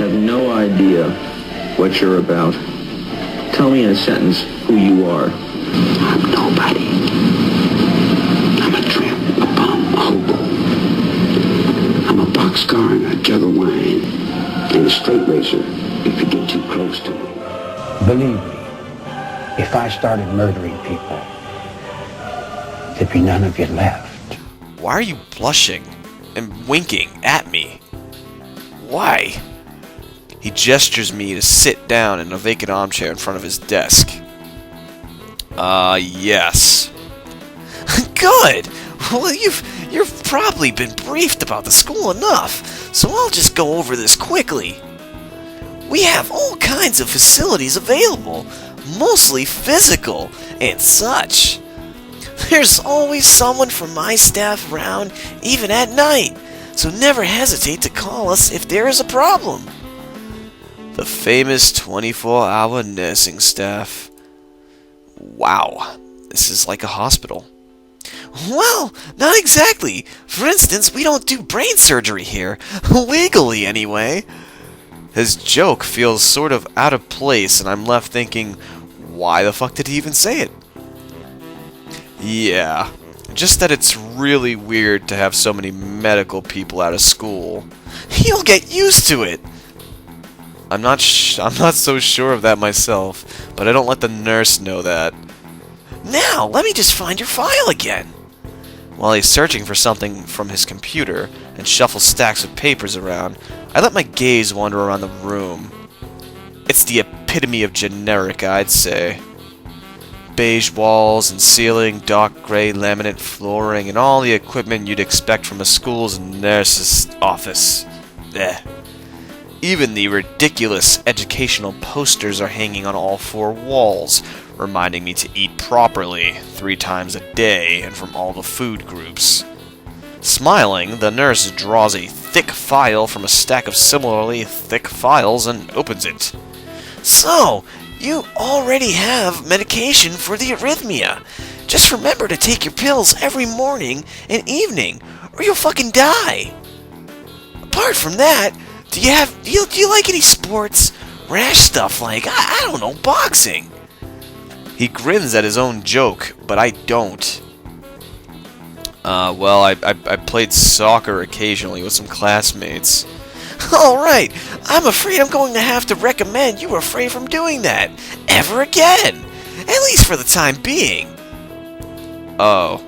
have no idea what you're about. Tell me in a sentence who you are. I'm nobody. I'm a tramp, a bum, a hobo. I'm a boxcar and a jug of wine. And a straight racer if you get too close to me. Believe me, if I started murdering people, there'd be none of you left. Why are you blushing and winking at me? Why? He gestures me to sit down in a vacant armchair in front of his desk. Yes. Good! Well, you've probably been briefed about the school enough, so I'll just go over this quickly. We have all kinds of facilities available, mostly physical and such. There's always someone from my staff around, even at night, so never hesitate to call us if there is a problem. The famous 24-hour nursing staff. Wow, this is like a hospital. Well, not exactly. For instance, we don't do brain surgery here. Legally, anyway. His joke feels sort of out of place, and I'm left thinking, why the fuck did he even say it? Yeah, just that it's really weird to have so many medical people out of school. You'll get used to it. I'm not so sure of that myself, but I don't let the nurse know that. Now, let me just find your file again. While he's searching for something from his computer and shuffles stacks of papers around, I let my gaze wander around the room. It's the epitome of generic, I'd say. Beige walls and ceiling, dark gray laminate flooring, and all the equipment you'd expect from a school's nurse's office. Even the ridiculous educational posters are hanging on all four walls, reminding me to eat properly 3 times a day and from all the food groups. Smiling, the nurse draws a thick file from a stack of similarly thick files and opens it. So, you already have medication for the arrhythmia. Just remember to take your pills every morning and evening, or you'll fucking die. Apart from that, do you like any sports? Rash stuff like, I don't know, boxing. He grins at his own joke, but I don't. Well, I played soccer occasionally with some classmates. Alright, I'm afraid I'm going to have to recommend you refrain from doing that ever again. At least for the time being. Oh.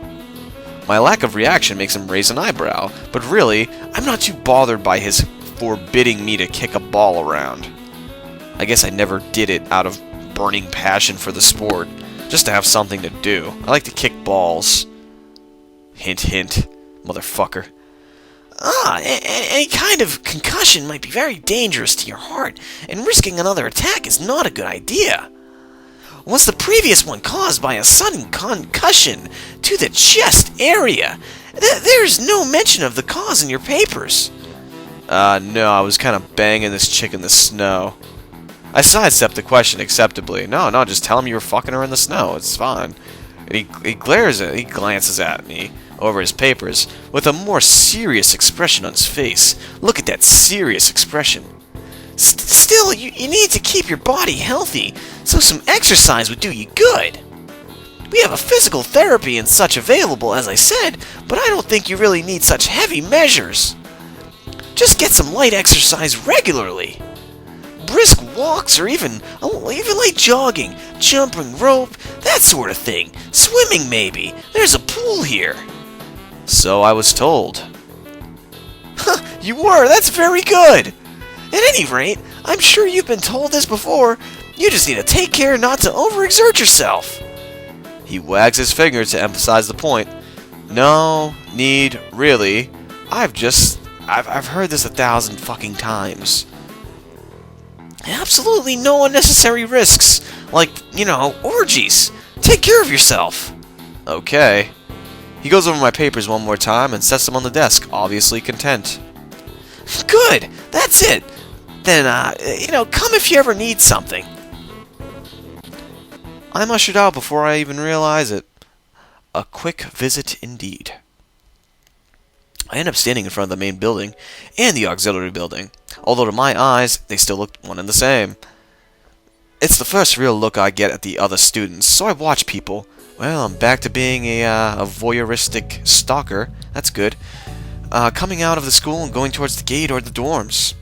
My lack of reaction makes him raise an eyebrow, but really, I'm not too bothered by his forbidding me to kick a ball around. I guess I never did it out of burning passion for the sport, just to have something to do. I like to kick balls. Hint, hint, motherfucker. Any kind of concussion might be very dangerous to your heart, and risking another attack is not a good idea. Was the previous one caused by a sudden concussion to the chest area? There's no mention of the cause in your papers. No, I was kind of banging this chick in the snow. I sidestepped the question acceptably. No, just tell him you were fucking her in the snow. It's fine. And he glances at me over his papers with a more serious expression on his face. Look at that serious expression. Still, you need to keep your body healthy, so some exercise would do you good. We have a physical therapy and such available, as I said, but I don't think you really need such heavy measures. Just get some light exercise regularly. Brisk walks or even light jogging, jumping rope, that sort of thing. Swimming maybe. There's a pool here. So I was told. You were. That's very good. At any rate, I'm sure you've been told this before. You just need to take care not to overexert yourself. He wags his finger to emphasize the point. No need, really. I've heard this 1,000 fucking times. Absolutely no unnecessary risks, like, orgies. Take care of yourself. Okay. He goes over my papers one more time and sets them on the desk, obviously content. Good, that's it. Then, come if you ever need something. I'm ushered out before I even realize it. A quick visit indeed. I end up standing in front of the main building and the auxiliary building, although to my eyes, they still look one and the same. It's the first real look I get at the other students, so I watch people. Well, I'm back to being a voyeuristic stalker. That's good. Coming out of the school and going towards the gate or the dorms.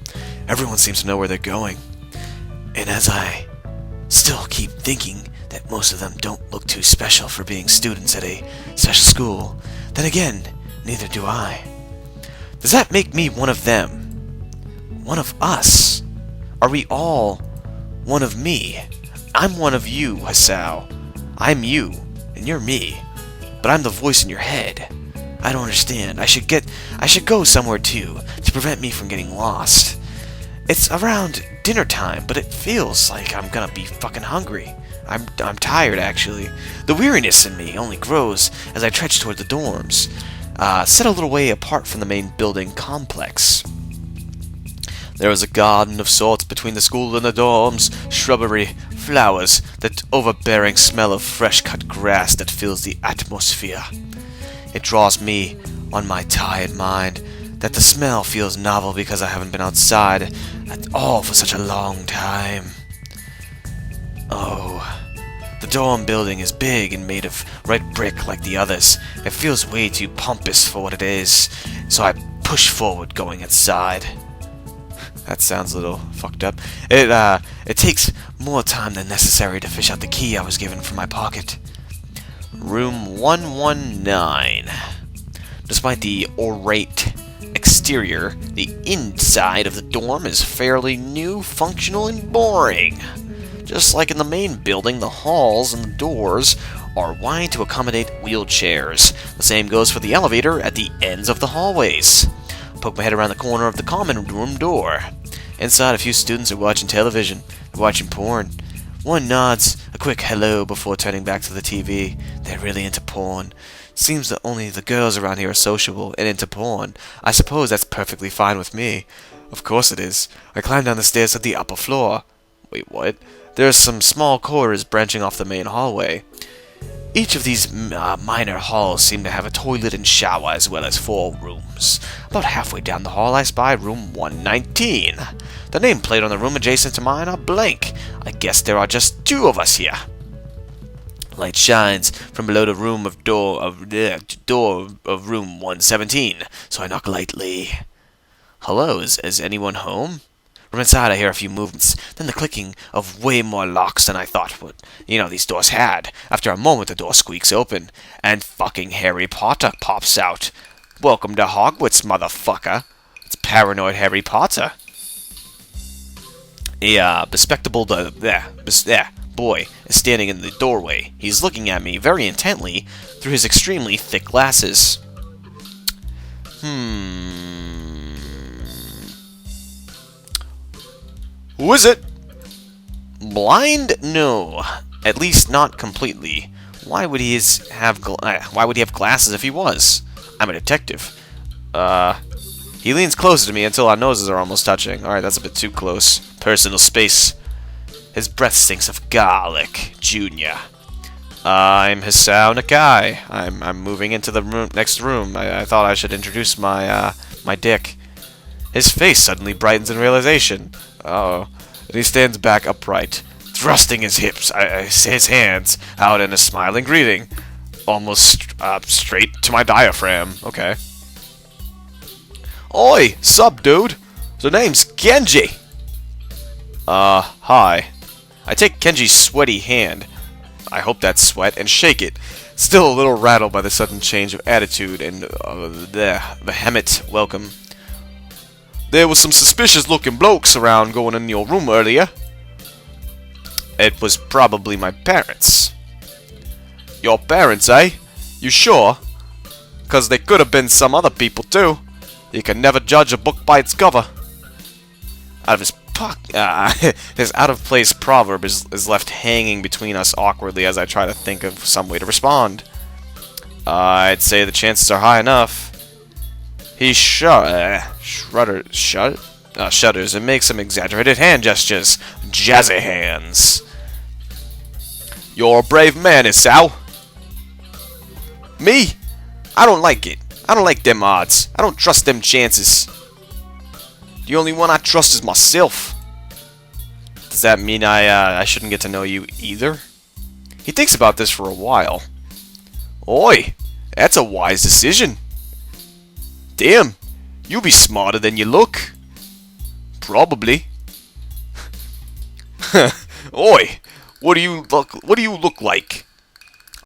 Everyone seems to know where they're going. And as I still keep thinking that most of them don't look too special for being students at a special school, then again, neither do I. Does that make me one of them? One of us? Are we all one of me? I'm one of you, Hasao. I'm you, and you're me. But I'm the voice in your head. I don't understand. I should go somewhere too, to prevent me from getting lost. It's around dinner time, but it feels like I'm gonna be fucking hungry. I'm tired, actually. The weariness in me only grows as I trudge toward the dorms, set a little way apart from the main building complex. There is a garden of sorts between the school and the dorms, shrubbery, flowers, that overbearing smell of fresh-cut grass that fills the atmosphere. It draws me on my tired mind that the smell feels novel because I haven't been outside at all for such a long time. Oh, the dorm building is big and made of red brick like the others. It feels way too pompous for what it is, so I push forward going inside. That sounds a little fucked up. It takes more time than necessary to fish out the key I was given from my pocket. Room 119. Despite the ornate exterior, the inside of the dorm is fairly new, functional, and boring. Just like in the main building, the halls and the doors are wide to accommodate wheelchairs. The same goes for the elevator at the ends of the hallways. Poke my head around the corner of the common room door. Inside, a few students are watching television. They're watching porn. One nods a quick hello before turning back to the TV. They're really into porn. Seems that only the girls around here are sociable and into porn. I suppose that's perfectly fine with me. Of course it is. I climb down the stairs to the upper floor. Wait, what? There's some small corridors branching off the main hallway. Each of these minor halls seem to have a toilet and shower as well as 4 rooms. About halfway down the hall I spy room 119. The nameplate on the room adjacent to mine are blank. I guess there are just 2 of us here. Light shines from below the door of room 117, so I knock lightly. Hello, is anyone home? From inside I hear a few movements, then the clicking of way more locks than I thought these doors had. After a moment the door squeaks open, and fucking Harry Potter pops out. Welcome to Hogwarts, motherfucker. It's paranoid Harry Potter. A bespectacled boy is standing in the doorway. He's looking at me very intently through his extremely thick glasses. Who is it? Blind? No. At least not completely. Why would he have glasses if he was? I'm a detective. He leans closer to me until our noses are almost touching. Alright, that's a bit too close. Personal space. His breath stinks of garlic. Junior. I'm Hisao Nakai. I'm moving into the next room. I thought I should introduce my dick. His face suddenly brightens in realization. And he stands back upright, thrusting his his hands out in a smiling greeting, almost straight to my diaphragm. Okay. Oi, sup, dude? The name's Kenji. Hi. I take Kenji's sweaty hand. I hope that's sweat, and shake it, still a little rattled by the sudden change of attitude and the vehement welcome. There was some suspicious-looking blokes around going in your room earlier. It was probably my parents. Your parents, eh? You sure? 'Cause they could have been some other people, too. You can never judge a book by its cover. His out-of-place proverb is left hanging between us awkwardly as I try to think of some way to respond. I'd say the chances are high enough. He shudders and makes some exaggerated hand gestures. Jazzy hands. You're a brave man, Isao. Me? I don't like it. I don't like them odds. I don't trust them chances. The only one I trust is myself. Does that mean I shouldn't get to know you either? He thinks about this for a while. Oi, that's a wise decision. Damn, you'll be smarter than you look. Probably. Oi, what do you look like?